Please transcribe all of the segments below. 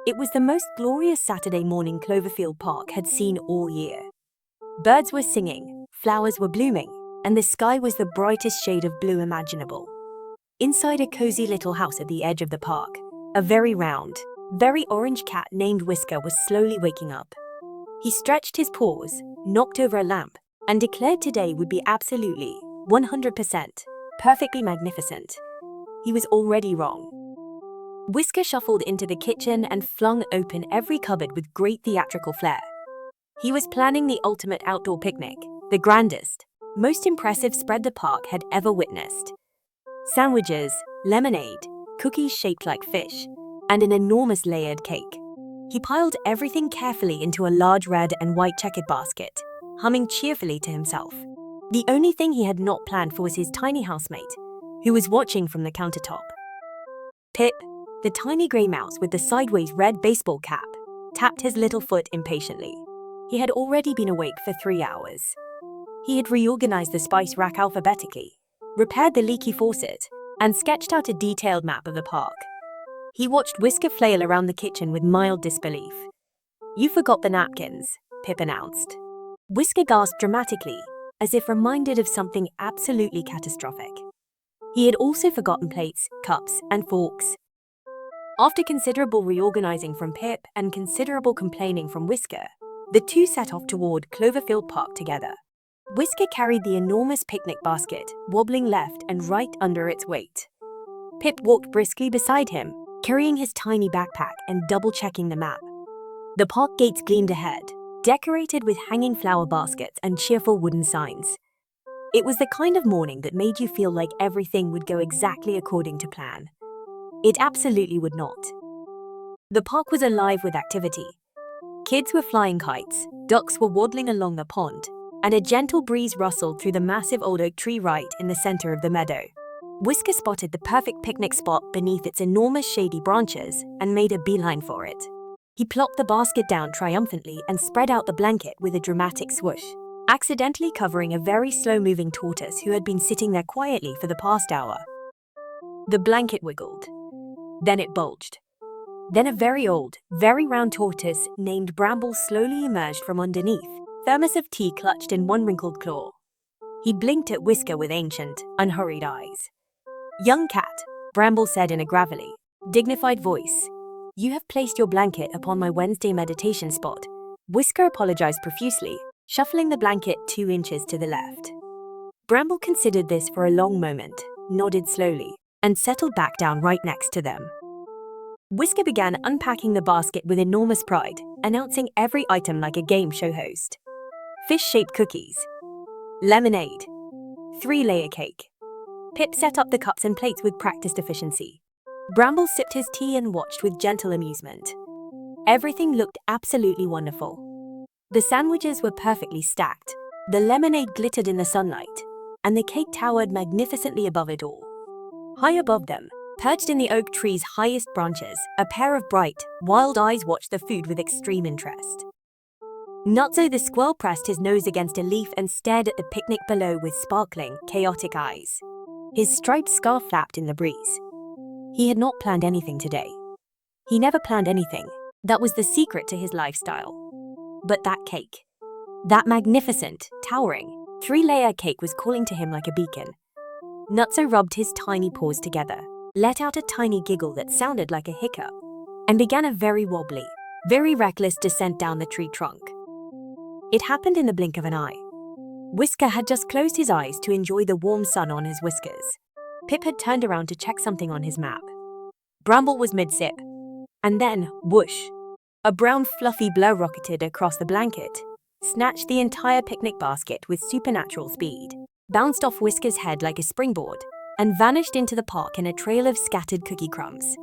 It was the most glorious Saturday morning Cloverfield Park had seen all year. Birds were singing, flowers were blooming, and the sky was the brightest shade of blue imaginable. Inside a cozy little house at the edge of the park, a very round, very orange cat named Whisker was slowly waking up. He stretched his paws, knocked over a lamp, and declared today would be absolutely, 100%, perfectly magnificent. He was already wrong. Whisker shuffled into the kitchen and flung open every cupboard with great theatrical flair. He was planning the ultimate outdoor picnic, the grandest, most impressive spread the park had ever witnessed. Sandwiches, lemonade, cookies shaped like fish, and an enormous layered cake. He piled everything carefully into a large red and white checkered basket, humming cheerfully to himself. The only thing he had not planned for was his tiny housemate, who was watching from the countertop. Pip, the tiny grey mouse with the sideways red baseball cap, tapped his little foot impatiently. He had already been awake for 3 hours. He had reorganized the spice rack alphabetically, repaired the leaky faucet, and sketched out a detailed map of the park. He watched Whisker flail around the kitchen with mild disbelief. "You forgot the napkins," Pip announced. Whisker gasped dramatically, as if reminded of something absolutely catastrophic. He had also forgotten plates, cups, and forks. After considerable reorganizing from Pip and considerable complaining from Whisker, the two set off toward Cloverfield Park together. Whisker carried the enormous picnic basket, wobbling left and right under its weight. Pip walked briskly beside him, carrying his tiny backpack and double-checking the map. The park gates gleamed ahead, decorated with hanging flower baskets and cheerful wooden signs. It was the kind of morning that made you feel like everything would go exactly according to plan. It absolutely would not. The park was alive with activity. Kids were flying kites, ducks were waddling along the pond, and a gentle breeze rustled through the massive old oak tree right in the center of the meadow. Whisker spotted the perfect picnic spot beneath its enormous shady branches and made a beeline for it. He plopped the basket down triumphantly and spread out the blanket with a dramatic swoosh, accidentally covering a very slow-moving tortoise who had been sitting there quietly for the past hour. The blanket wiggled. Then it bulged. Then a very old, very round tortoise named Bramble slowly emerged from underneath, thermos of tea clutched in one wrinkled claw. He blinked at Whisker with ancient, unhurried eyes. "Young cat," Bramble said in a gravelly, dignified voice, "you have placed your blanket upon my Wednesday meditation spot." Whisker apologized profusely, shuffling the blanket 2 inches to the left. Bramble considered this for a long moment, nodded slowly, and settled back down right next to them. Whisker began unpacking the basket with enormous pride, announcing every item like a game show host. Fish-shaped cookies, lemonade, 3-layer cake. Pip set up the cups and plates with practiced efficiency. Bramble sipped his tea and watched with gentle amusement. Everything looked absolutely wonderful. The sandwiches were perfectly stacked, the lemonade glittered in the sunlight, and the cake towered magnificently above it all. High above them, perched in the oak tree's highest branches, a pair of bright, wild eyes watched the food with extreme interest. Nutso the squirrel pressed his nose against a leaf and stared at the picnic below with sparkling, chaotic eyes. His striped scarf flapped in the breeze. He had not planned anything today. He never planned anything. That was the secret to his lifestyle. But that cake, that magnificent, towering, 3-layer cake was calling to him like a beacon. Nutso rubbed his tiny paws together, let out a tiny giggle that sounded like a hiccup, and began a very wobbly, very reckless descent down the tree trunk. It happened in the blink of an eye. Whisker had just closed his eyes to enjoy the warm sun on his whiskers. Pip had turned around to check something on his map. Bramble was mid-sip. And then, whoosh, a brown fluffy blur rocketed across the blanket, snatched the entire picnic basket with supernatural speed, bounced off Whisker's head like a springboard, and vanished into the park in a trail of scattered cookie crumbs.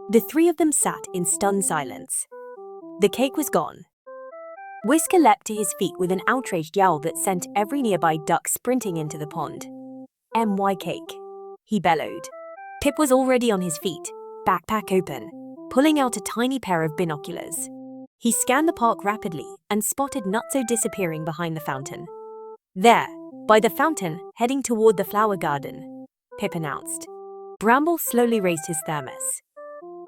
The 3 of them sat in stunned silence. The cake was gone. Whisker leapt to his feet with an outraged yowl that sent every nearby duck sprinting into the pond. "My cake," he bellowed. Pip was already on his feet, backpack open, pulling out a tiny pair of binoculars. He scanned the park rapidly and spotted Nutso disappearing behind the fountain. "There, by the fountain, heading toward the flower garden," Pip announced. Bramble slowly raised his thermos.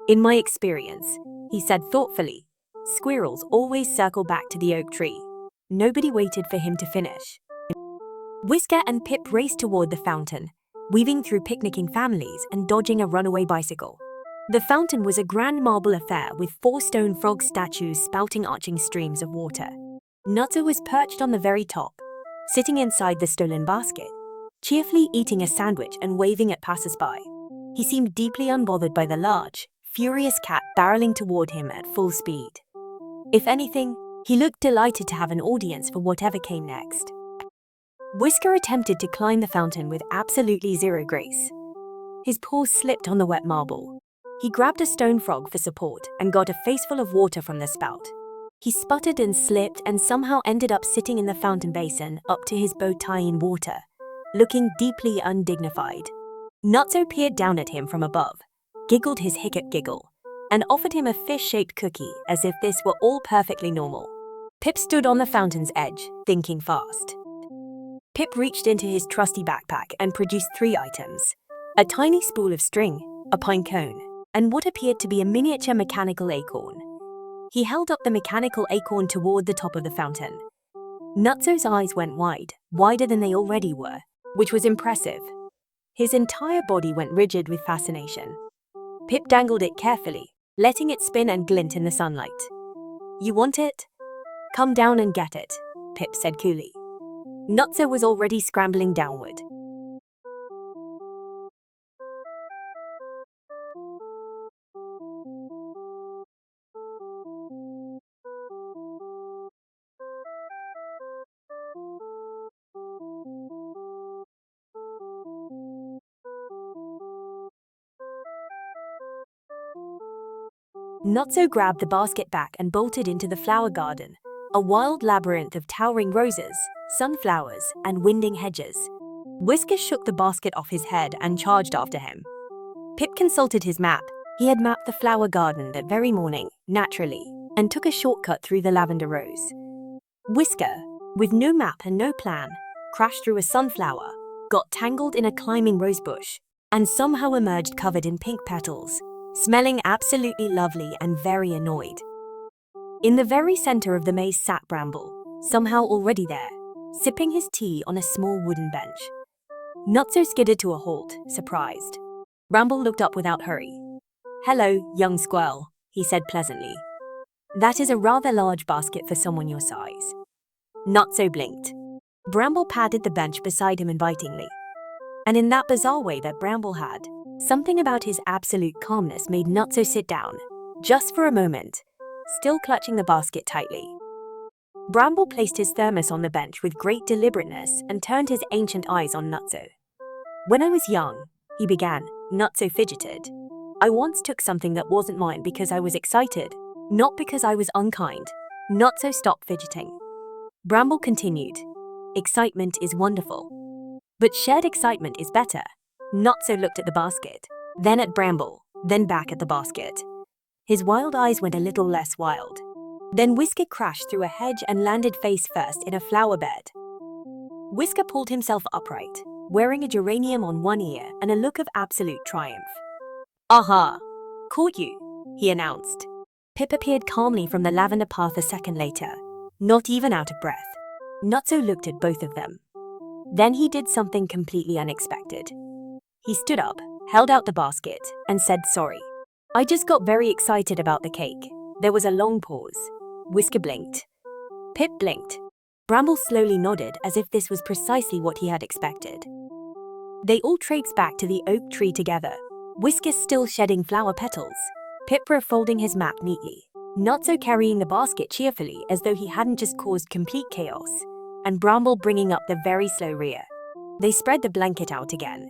"In my experience, he said thoughtfully. Squirrels always circle back to the oak tree. Nobody waited for him to finish. Whisker and Pip raced toward the fountain, weaving through picnicking families and dodging a runaway bicycle. The fountain was a grand marble affair with 4 stone frog statues spouting arching streams of water. Nutso was perched on the very top, sitting inside the stolen basket, cheerfully eating a sandwich and waving at passers-by. He seemed deeply unbothered by the large, furious cat barreling toward him at full speed. If anything, he looked delighted to have an audience for whatever came next. Whisker attempted to climb the fountain with absolutely zero grace. His paws slipped on the wet marble. He grabbed a stone frog for support and got a faceful of water from the spout. He sputtered and slipped and somehow ended up sitting in the fountain basin up to his bow tie in water, looking deeply undignified. Nutso peered down at him from above, giggled his hiccup giggle, and offered him a fish-shaped cookie as if this were all perfectly normal. Pip stood on the fountain's edge, thinking fast. Pip reached into his trusty backpack and produced 3 items: a tiny spool of string, a pine cone, and what appeared to be a miniature mechanical acorn. He held up the mechanical acorn toward the top of the fountain. Nutso's eyes went wide, wider than they already were, which was impressive. His entire body went rigid with fascination. Pip dangled it carefully, letting it spin and glint in the sunlight. "You want it? Come down and get it," Pip said coolly. Nutso was already scrambling downward. Nutso grabbed the basket back and bolted into the flower garden, a wild labyrinth of towering roses, sunflowers, and winding hedges. Whisker shook the basket off his head and charged after him. Pip consulted his map. He had mapped the flower garden that very morning, naturally, and took a shortcut through the lavender rose. Whisker, with no map and no plan, crashed through a sunflower, got tangled in a climbing rosebush, and somehow emerged covered in pink petals, smelling absolutely lovely and very annoyed. In the very center of the maze sat Bramble, somehow already there, sipping his tea on a small wooden bench. Nutso skidded to a halt, surprised. Bramble looked up without hurry. "Hello, young squirrel," he said pleasantly. "That is a rather large basket for someone your size." Nutso blinked. Bramble patted the bench beside him invitingly. And in that bizarre way that Bramble had, something about his absolute calmness made Nutso sit down, just for a moment, still clutching the basket tightly. Bramble placed his thermos on the bench with great deliberateness and turned his ancient eyes on Nutso. "When I was young," he began. Nutso fidgeted. "I once took something that wasn't mine because I was excited, not because I was unkind." Nutso stopped fidgeting. Bramble continued. "Excitement is wonderful, but shared excitement is better." Nutso looked at the basket, then at Bramble, then back at the basket. His wild eyes went a little less wild. Then Whisker crashed through a hedge and landed face first in a flower bed. Whisker pulled himself upright, wearing a geranium on one ear and a look of absolute triumph. "Aha! Caught you," he announced. Pip appeared calmly from the lavender path a second later, not even out of breath. Nutso looked at both of them. Then he did something completely unexpected. He stood up, held out the basket, and said sorry. "I just got very excited about the cake." There was a long pause. Whisker blinked. Pip blinked. Bramble slowly nodded as if this was precisely what he had expected. They all traipsed back to the oak tree together, Whisker still shedding flower petals, Pip refolding his map neatly, Nutso carrying the basket cheerfully as though he hadn't just caused complete chaos, and Bramble bringing up the very slow rear. They spread the blanket out again.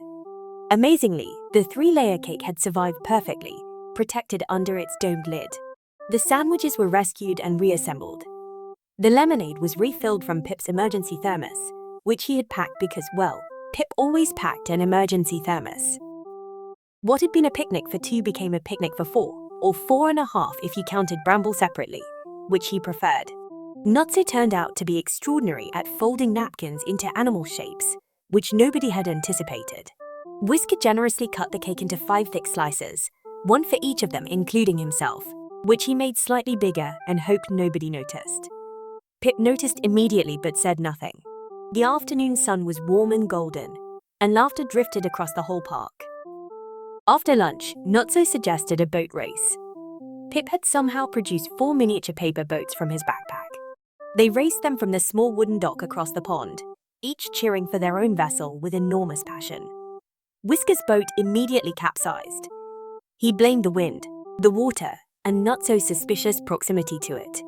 Amazingly, the 3-layer cake had survived perfectly, protected under its domed lid. The sandwiches were rescued and reassembled. The lemonade was refilled from Pip's emergency thermos, which he had packed because, well, Pip always packed an emergency thermos. What had been a picnic for 2 became a picnic for 4, or 4.5 if you counted Bramble separately, which he preferred. Nutso turned out to be extraordinary at folding napkins into animal shapes, which nobody had anticipated. Whisker generously cut the cake into 5 thick slices, one for each of them including himself. which he made slightly bigger and hoped nobody noticed. Pip noticed immediately but said nothing. The afternoon sun was warm and golden, and laughter drifted across the whole park. After lunch, Nutso suggested a boat race. Pip had somehow produced 4 miniature paper boats from his backpack. They raced them from the small wooden dock across the pond, each cheering for their own vessel with enormous passion. Whisker's boat immediately capsized. He blamed the wind, the water, and Nutso's suspicious proximity to it.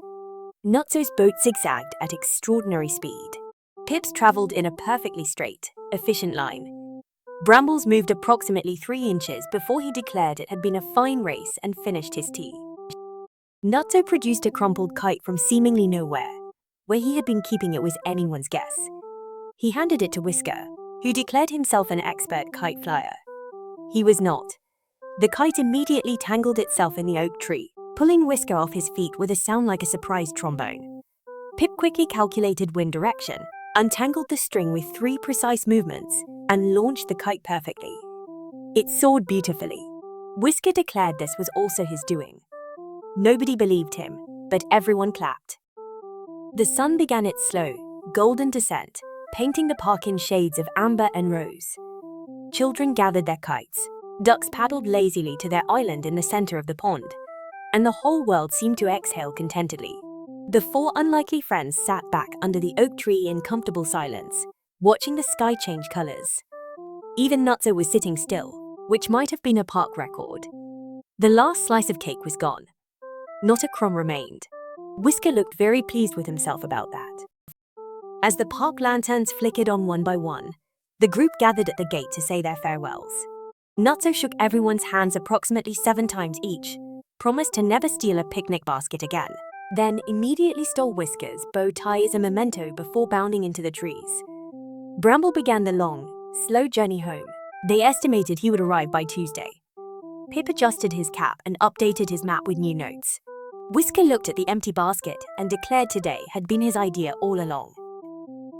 Nutso's boat zigzagged at extraordinary speed. Pip's traveled in a perfectly straight, efficient line. Brambles moved approximately 3 inches before he declared it had been a fine race and finished his tea. Nutso produced a crumpled kite from seemingly nowhere. Where he had been keeping it was anyone's guess. He handed it to Whisker, who declared himself an expert kite flyer. He was not. The kite immediately tangled itself in the oak tree, pulling Whisker off his feet with a sound like a surprised trombone. Pip quickly calculated wind direction, untangled the string with 3 precise movements, and launched the kite perfectly. It soared beautifully. Whisker declared this was also his doing. Nobody believed him, but everyone clapped. The sun began its slow, golden descent, painting the park in shades of amber and rose. Children gathered their kites, ducks paddled lazily to their island in the center of the pond, and the whole world seemed to exhale contentedly. The 4 unlikely friends sat back under the oak tree in comfortable silence, watching the sky change colors. Even Nutso was sitting still, which might have been a park record. The last slice of cake was gone. Not a crumb remained. Whisker looked very pleased with himself about that. As the park lanterns flickered on one by one, the group gathered at the gate to say their farewells. Nutso shook everyone's hands approximately 7 times each, promised to never steal a picnic basket again, then immediately stole Whisker's bow tie as a memento before bounding into the trees. Bramble began the long, slow journey home. They estimated he would arrive by Tuesday. Pip adjusted his cap and updated his map with new notes. Whisker looked at the empty basket and declared today had been his idea all along.